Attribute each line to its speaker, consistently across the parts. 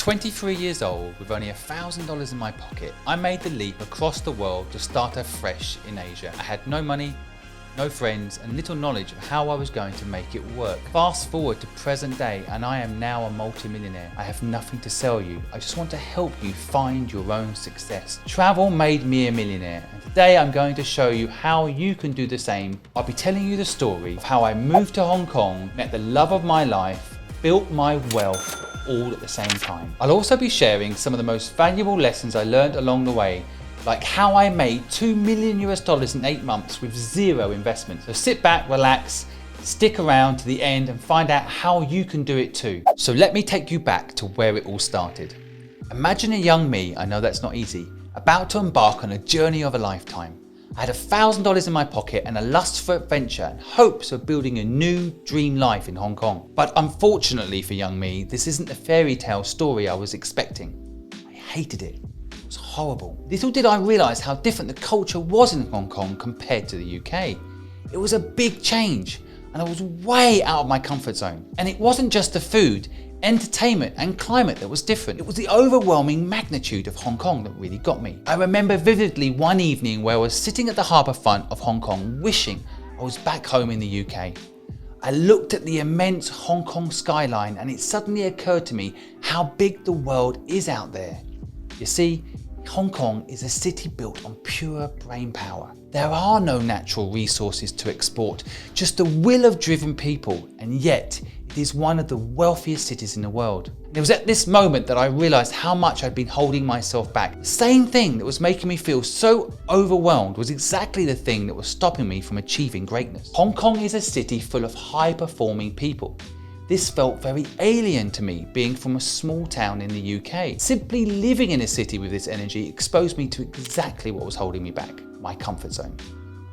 Speaker 1: 23 years old, with only $1,000 in my pocket, I made the leap across the world to start afresh in Asia. I had no money, no friends, and little knowledge of how I was going to make it work. Fast forward to present day, and I am now a multi-millionaire. I have nothing to sell you. I just want to help you find your own success. Travel made me a millionaire, and today I'm going to show you how you can do the same. I'll be telling you the story of how I moved to Hong Kong, met the love of my life, built my wealth, all at the same time. I'll also be sharing some of the most valuable lessons I learned along the way, like how I made $2 million in 8 months with zero investment. So sit back, relax, stick around to the end and find out how you can do it too. So let me take you back to where it all started. Imagine a young me, I know that's not easy, about to embark on a journey of a lifetime. I had $1,000 in my pocket and a lust for adventure and hopes of building a new dream life in Hong Kong. But unfortunately for young me, this isn't the fairy tale story I was expecting. I hated it. It was horrible. Little did I realise how different the culture was in Hong Kong compared to the UK. It was a big change and I was way out of my comfort zone. And it wasn't just the food, entertainment and climate that was different. It was the overwhelming magnitude of Hong Kong that really got me. I remember vividly one evening where I was sitting at the harbour front of Hong Kong wishing I was back home in the UK. I looked at the immense Hong Kong skyline and it suddenly occurred to me how big the world is out there. You see, Hong Kong is a city built on pure brain power. There are no natural resources to export, just the will of driven people, and yet it is one of the wealthiest cities in the world. It was at this moment that I realised how much I'd been holding myself back. The same thing that was making me feel so overwhelmed was exactly the thing that was stopping me from achieving greatness. Hong Kong is a city full of high-performing people. This felt very alien to me, being from a small town in the UK. Simply living in a city with this energy exposed me to exactly what was holding me back, my comfort zone.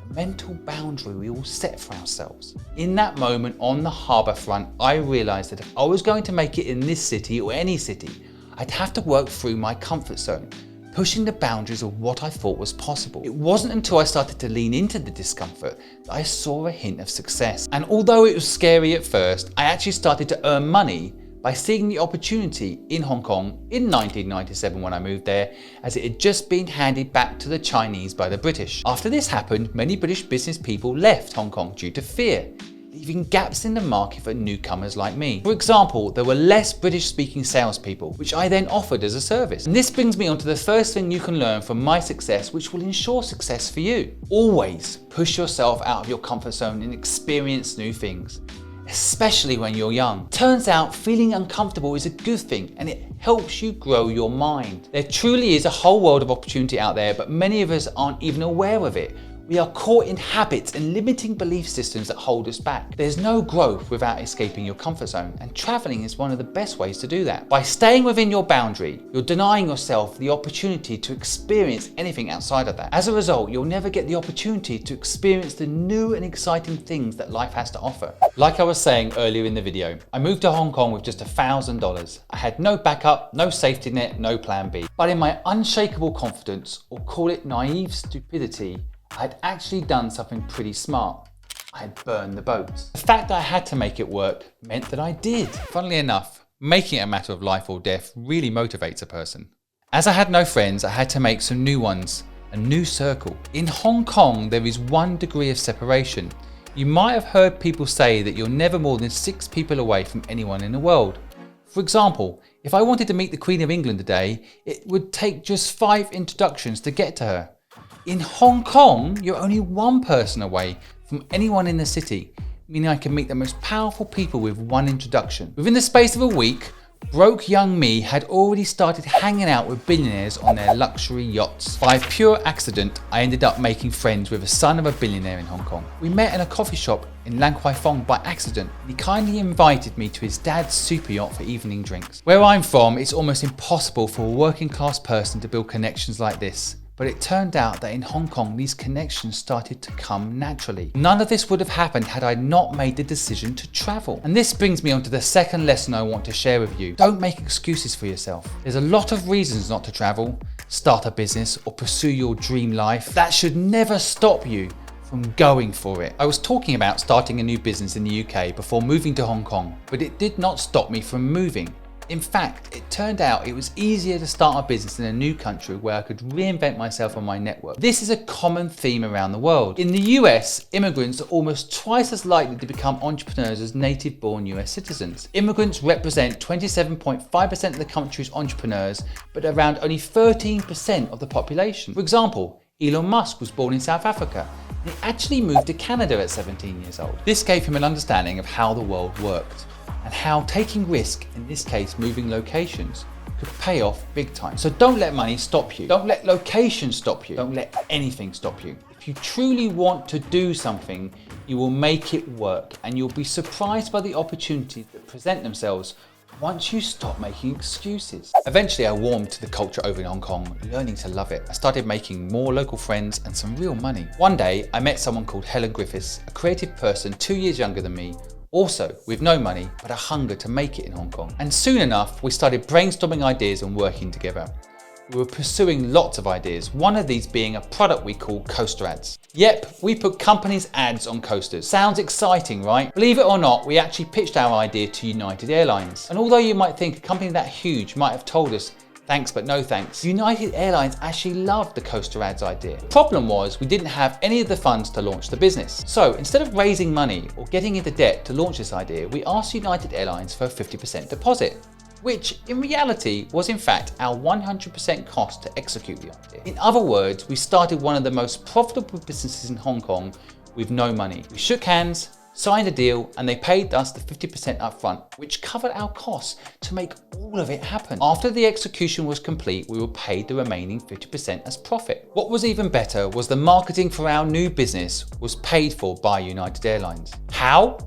Speaker 1: The mental boundary we all set for ourselves. In that moment on the harbour front, I realised that if I was going to make it in this city or any city, I'd have to work through my comfort zone, pushing the boundaries of what I thought was possible. It wasn't until I started to lean into the discomfort that I saw a hint of success. And although it was scary at first, I actually started to earn money by seeing the opportunity in Hong Kong in 1997 when I moved there, as it had just been handed back to the Chinese by the British. After this happened, many British business people left Hong Kong due to fear, leaving gaps in the market for newcomers like me. For example, there were less British-speaking salespeople, which I then offered as a service. And this brings me on to the first thing you can learn from my success, which will ensure success for you. Always push yourself out of your comfort zone and experience new things, especially when you're young. Turns out feeling uncomfortable is a good thing and it helps you grow your mind. There truly is a whole world of opportunity out there, but many of us aren't even aware of it. We are caught in habits and limiting belief systems that hold us back. There's no growth without escaping your comfort zone, and traveling is one of the best ways to do that. By staying within your boundary, you're denying yourself the opportunity to experience anything outside of that. As a result, you'll never get the opportunity to experience the new and exciting things that life has to offer. Like I was saying earlier in the video, I moved to Hong Kong with just $1,000. I had no backup, no safety net, no plan B. But in my unshakable confidence, or call it naive stupidity, I had actually done something pretty smart. I had burned the boats. The fact that I had to make it work meant that I did. Funnily enough, making it a matter of life or death really motivates a person. As I had no friends, I had to make some new ones, a new circle. In Hong Kong, there is 1 degree of separation. You might have heard people say that you're never more than 6 people away from anyone in the world. For example, if I wanted to meet the Queen of England today, it would take just 5 introductions to get to her. In Hong Kong, you're only 1 person away from anyone in the city, meaning I can meet the most powerful people with 1 introduction. Within the space of a week, broke young me had already started hanging out with billionaires on their luxury yachts. By pure accident, I ended up making friends with the son of a billionaire in Hong Kong. We met in a coffee shop in Lan Kwai Fong by accident, and he kindly invited me to his dad's super yacht for evening drinks. Where I'm from, it's almost impossible for a working class person to build connections like this. But it turned out that in Hong Kong, these connections started to come naturally. None of this would have happened had I not made the decision to travel. And this brings me on to the second lesson I want to share with you. Don't make excuses for yourself. There's a lot of reasons not to travel, start a business, or pursue your dream life. That should never stop you from going for it. I was talking about starting a new business in the UK before moving to Hong Kong, but it did not stop me from moving. In fact, it turned out it was easier to start a business in a new country where I could reinvent myself and my network. This is a common theme around the world. In the US, immigrants are almost twice as likely to become entrepreneurs as native-born US citizens. Immigrants represent 27.5% of the country's entrepreneurs, but around only 13% of the population. For example, Elon Musk was born in South Africa. He actually moved to Canada at 17 years old. This gave him an understanding of how the world worked and how taking risk, in this case moving locations, could pay off big time. So don't let money stop you. Don't let location stop you. Don't let anything stop you. If you truly want to do something, you will make it work, and you'll be surprised by the opportunities that present themselves once you stop making excuses. Eventually I warmed to the culture over in Hong Kong, learning to love it. I started making more local friends and some real money. One day I met someone called Helen Griffiths, a creative person 2 years younger than me, also with no money but a hunger to make it in Hong Kong. And soon enough we started brainstorming ideas and working together. We were pursuing lots of ideas, one of these being a product we call coaster ads. Yep, we put companies' ads on coasters. Sounds exciting, right? Believe it or not, we actually pitched our idea to United Airlines. And although you might think a company that huge might have told us, thanks but no thanks, United Airlines actually loved the coaster ads idea. The problem was we didn't have any of the funds to launch the business. So instead of raising money or getting into debt to launch this idea, we asked United Airlines for a 50% deposit, which in reality was in fact our 100% cost to execute the idea. In other words, we started one of the most profitable businesses in Hong Kong with no money. We shook hands, signed a deal, and they paid us the 50% upfront, which covered our costs to make all of it happen. After the execution was complete, we were paid the remaining 50% as profit. What was even better was the marketing for our new business was paid for by United Airlines. How?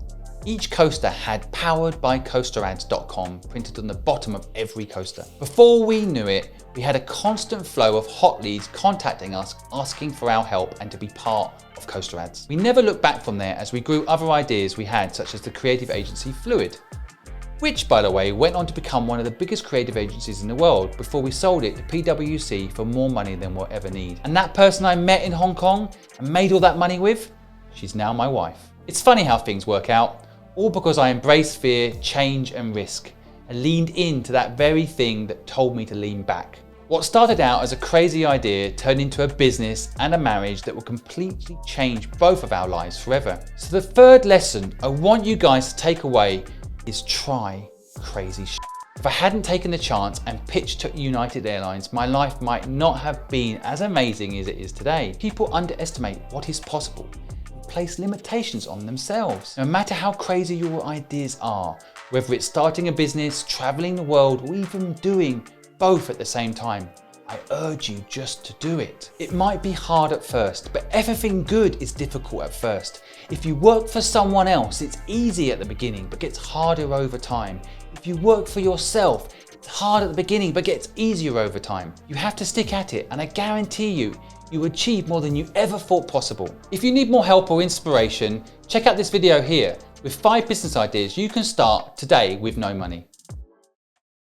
Speaker 1: Each coaster had poweredbycoasterads.com printed on the bottom of every coaster. Before we knew it, we had a constant flow of hot leads contacting us, asking for our help and to be part of coaster ads. We never looked back from there as we grew other ideas we had, such as the creative agency Fluid, which by the way went on to become one of the biggest creative agencies in the world before we sold it to PwC for more money than we'll ever need. And that person I met in Hong Kong and made all that money with, she's now my wife. It's funny how things work out. All because I embraced fear, change and risk, and leaned into that very thing that told me to lean back. What started out as a crazy idea turned into a business and a marriage that will completely change both of our lives forever. So the third lesson I want you guys to take away is try crazy shit. If I hadn't taken the chance and pitched to United Airlines, my life might not have been as amazing as it is today. People underestimate what is possible, place limitations on themselves. No matter how crazy your ideas are, whether it's starting a business, traveling the world, or even doing both at the same time, I urge you just to do it. It might be hard at first, but everything good is difficult at first. If you work for someone else, it's easy at the beginning, but gets harder over time. If you work for yourself, it's hard at the beginning, but gets easier over time. You have to stick at it, and I guarantee you achieve more than you ever thought possible. If you need more help or inspiration, check out this video here with 5 business ideas you can start today with no money.